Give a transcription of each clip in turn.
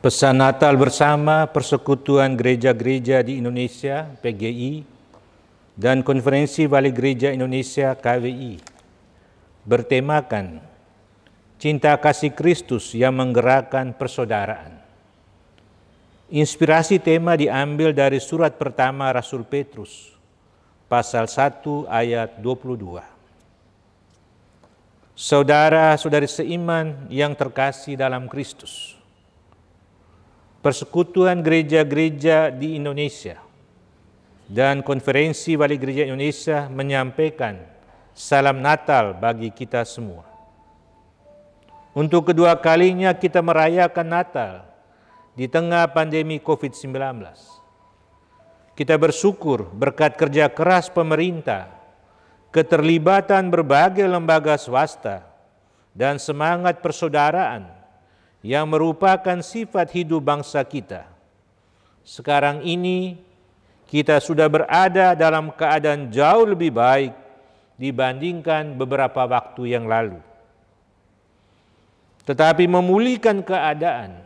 Pesan Natal bersama Persekutuan Gereja-Gereja di Indonesia (PGI) dan Konferensi Wali Gereja Indonesia (KWI) bertemakan Cinta Kasih Kristus yang menggerakkan persaudaraan. Inspirasi tema diambil dari surat pertama Rasul Petrus, pasal 1 ayat 22. Saudara-saudari seiman yang terkasih dalam Kristus, Persekutuan Gereja-Gereja di Indonesia dan Konferensi Wali Gereja Indonesia menyampaikan salam Natal bagi kita semua. Untuk kedua kalinya kita merayakan Natal di tengah pandemi COVID-19. Kita bersyukur berkat kerja keras pemerintah, keterlibatan berbagai lembaga swasta, dan semangat persaudaraan yang merupakan sifat hidup bangsa kita. Sekarang ini kita sudah berada dalam keadaan jauh lebih baik dibandingkan beberapa waktu yang lalu. Tetapi memulihkan keadaan,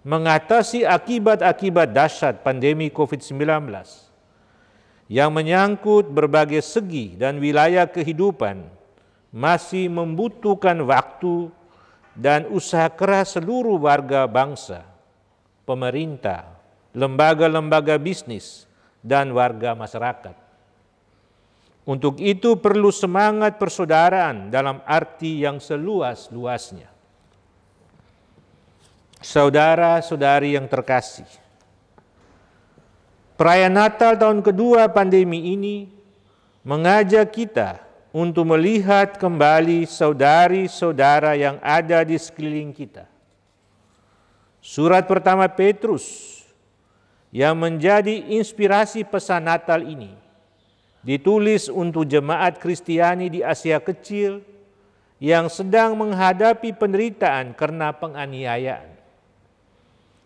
mengatasi akibat-akibat dahsyat pandemi COVID-19 yang menyangkut berbagai segi dan wilayah kehidupan masih membutuhkan waktu dan usaha keras seluruh warga bangsa, pemerintah, lembaga-lembaga bisnis, dan warga masyarakat. Untuk itu perlu semangat persaudaraan dalam arti yang seluas-luasnya. Saudara-saudari yang terkasih, perayaan Natal tahun kedua pandemi ini mengajak kita untuk melihat kembali saudari-saudara yang ada di sekeliling kita. Surat pertama Petrus yang menjadi inspirasi pesan Natal ini ditulis untuk jemaat Kristiani di Asia Kecil yang sedang menghadapi penderitaan karena penganiayaan.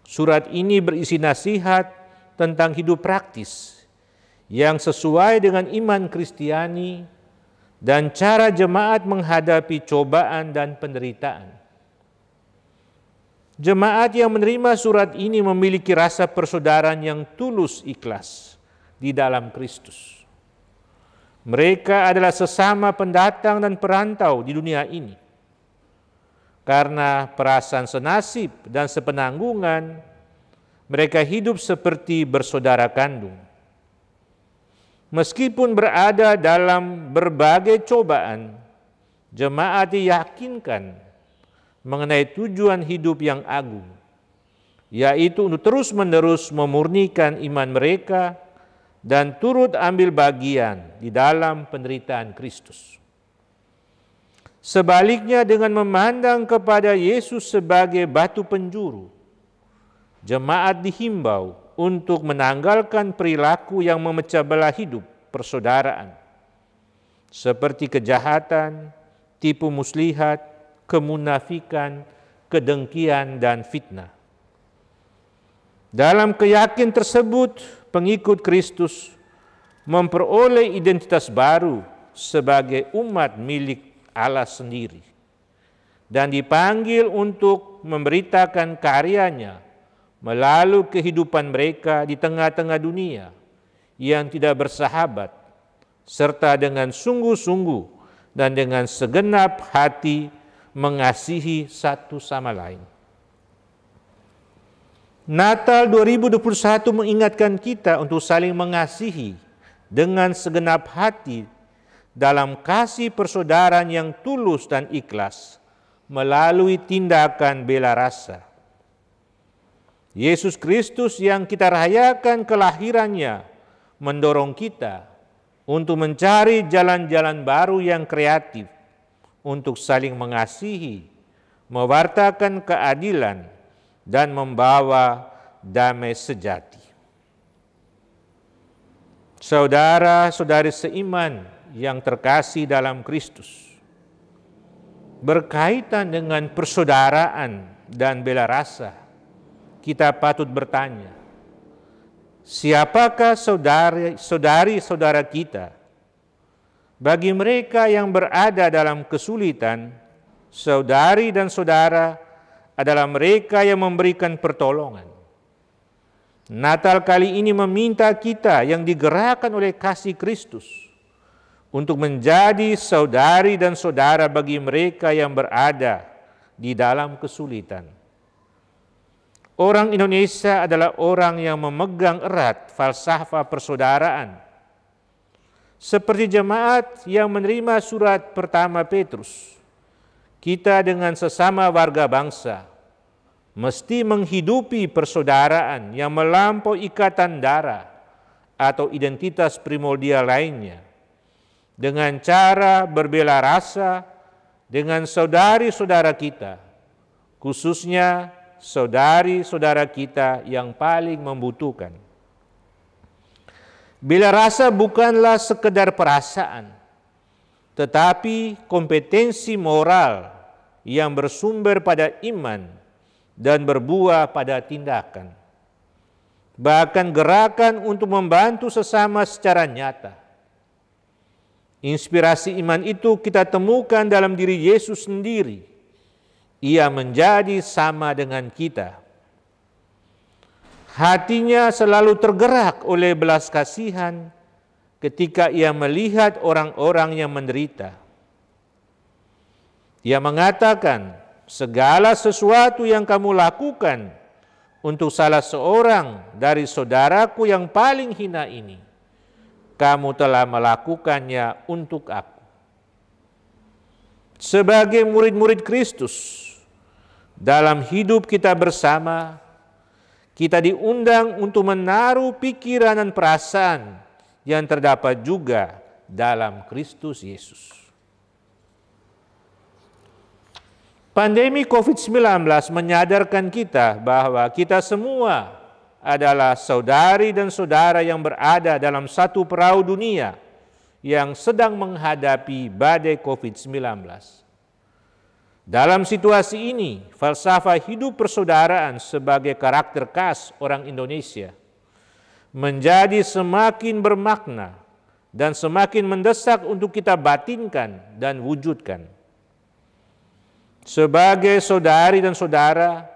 Surat ini berisi nasihat tentang hidup praktis yang sesuai dengan iman Kristiani dan cara jemaat menghadapi cobaan dan penderitaan. Jemaat yang menerima surat ini memiliki rasa persaudaraan yang tulus ikhlas di dalam Kristus. Mereka adalah sesama pendatang dan perantau di dunia ini. Karena perasaan senasib dan sepenanggungan, mereka hidup seperti bersaudara kandung. Meskipun berada dalam berbagai cobaan, jemaat diyakinkan mengenai tujuan hidup yang agung, yaitu untuk terus-menerus memurnikan iman mereka dan turut ambil bagian di dalam penderitaan Kristus. Sebaliknya, dengan memandang kepada Yesus sebagai batu penjuru, jemaat dihimbau untuk menanggalkan perilaku yang memecah belah hidup persaudaraan, seperti kejahatan, tipu muslihat, kemunafikan, kedengkian, dan fitnah. Dalam keyakinan tersebut, pengikut Kristus memperoleh identitas baru sebagai umat milik Allah sendiri dan dipanggil untuk memberitakan karyanya melalui kehidupan mereka di tengah-tengah dunia yang tidak bersahabat, serta dengan sungguh-sungguh dan dengan segenap hati mengasihi satu sama lain. Natal 2021 mengingatkan kita untuk saling mengasihi dengan segenap hati dalam kasih persaudaraan yang tulus dan ikhlas melalui tindakan bela rasa. Yesus Kristus yang kita rayakan kelahirannya mendorong kita untuk mencari jalan-jalan baru yang kreatif untuk saling mengasihi, mewartakan keadilan, dan membawa damai sejati. Saudara-saudari seiman yang terkasih dalam Kristus, berkaitan dengan persaudaraan dan bela rasa, kita patut bertanya, siapakah saudari-saudara kita? Bagi mereka yang berada dalam kesulitan, saudari dan saudara adalah mereka yang memberikan pertolongan. Natal kali ini meminta kita yang digerakkan oleh kasih Kristus untuk menjadi saudari dan saudara bagi mereka yang berada di dalam kesulitan. Orang Indonesia adalah orang yang memegang erat falsafah persaudaraan. Seperti jemaat yang menerima surat pertama Petrus, kita dengan sesama warga bangsa mesti menghidupi persaudaraan yang melampaui ikatan darah atau identitas primordial lainnya dengan cara berbela rasa dengan saudari-saudara kita, khususnya saudari-saudara kita yang paling membutuhkan. Bela rasa bukanlah sekedar perasaan, tetapi kompetensi moral yang bersumber pada iman dan berbuah pada tindakan. Bahkan gerakan untuk membantu sesama secara nyata. Inspirasi iman itu kita temukan dalam diri Yesus sendiri. Ia menjadi sama dengan kita. Hatinya selalu tergerak oleh belas kasihan ketika ia melihat orang-orang yang menderita. Ia mengatakan, segala sesuatu yang kamu lakukan untuk salah seorang dari saudaraku yang paling hina ini, kamu telah melakukannya untuk aku. Sebagai murid-murid Kristus, dalam hidup kita bersama, kita diundang untuk menaruh pikiran dan perasaan yang terdapat juga dalam Kristus Yesus. Pandemi COVID-19 menyadarkan kita bahwa kita semua adalah saudari dan saudara yang berada dalam satu perahu dunia yang sedang menghadapi badai COVID-19. Dalam situasi ini, falsafah hidup persaudaraan sebagai karakter khas orang Indonesia menjadi semakin bermakna dan semakin mendesak untuk kita batinkan dan wujudkan. Sebagai saudari dan saudara,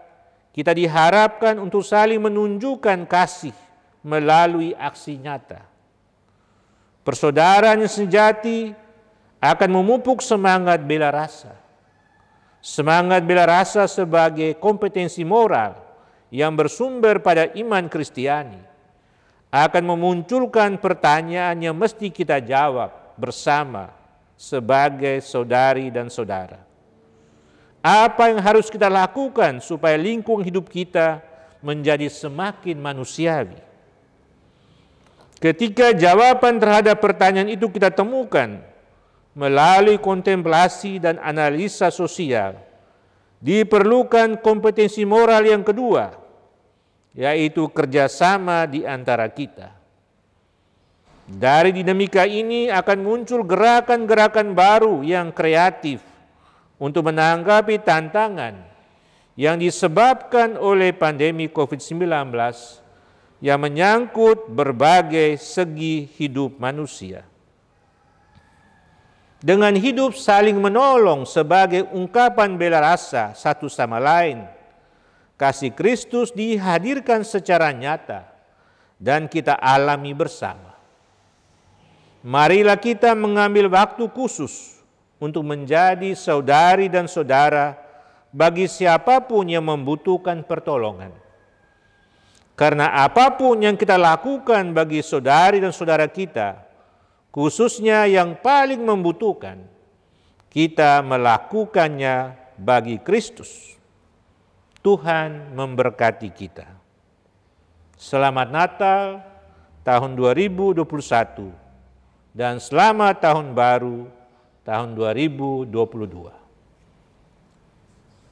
kita diharapkan untuk saling menunjukkan kasih melalui aksi nyata. Persaudaraan yang sejati akan memupuk semangat bela rasa. Semangat bela rasa sebagai kompetensi moral yang bersumber pada iman Kristiani akan memunculkan pertanyaan yang mesti kita jawab bersama sebagai saudari dan saudara. Apa yang harus kita lakukan supaya lingkungan hidup kita menjadi semakin manusiawi? Ketika jawaban terhadap pertanyaan itu kita temukan melalui kontemplasi dan analisa sosial, diperlukan kompetensi moral yang kedua, yaitu kerjasama di antara kita. Dari dinamika ini akan muncul gerakan-gerakan baru yang kreatif untuk menanggapi tantangan yang disebabkan oleh pandemi COVID-19 yang menyangkut berbagai segi hidup manusia. Dengan hidup saling menolong sebagai ungkapan bela rasa satu sama lain, kasih Kristus dihadirkan secara nyata dan kita alami bersama. Marilah kita mengambil waktu khusus untuk menjadi saudari dan saudara bagi siapapun yang membutuhkan pertolongan. Karena apapun yang kita lakukan bagi saudari dan saudara kita, khususnya yang paling membutuhkan, kita melakukannya bagi Kristus. Tuhan memberkati kita. Selamat Natal tahun 2021 dan selamat tahun baru tahun 2022.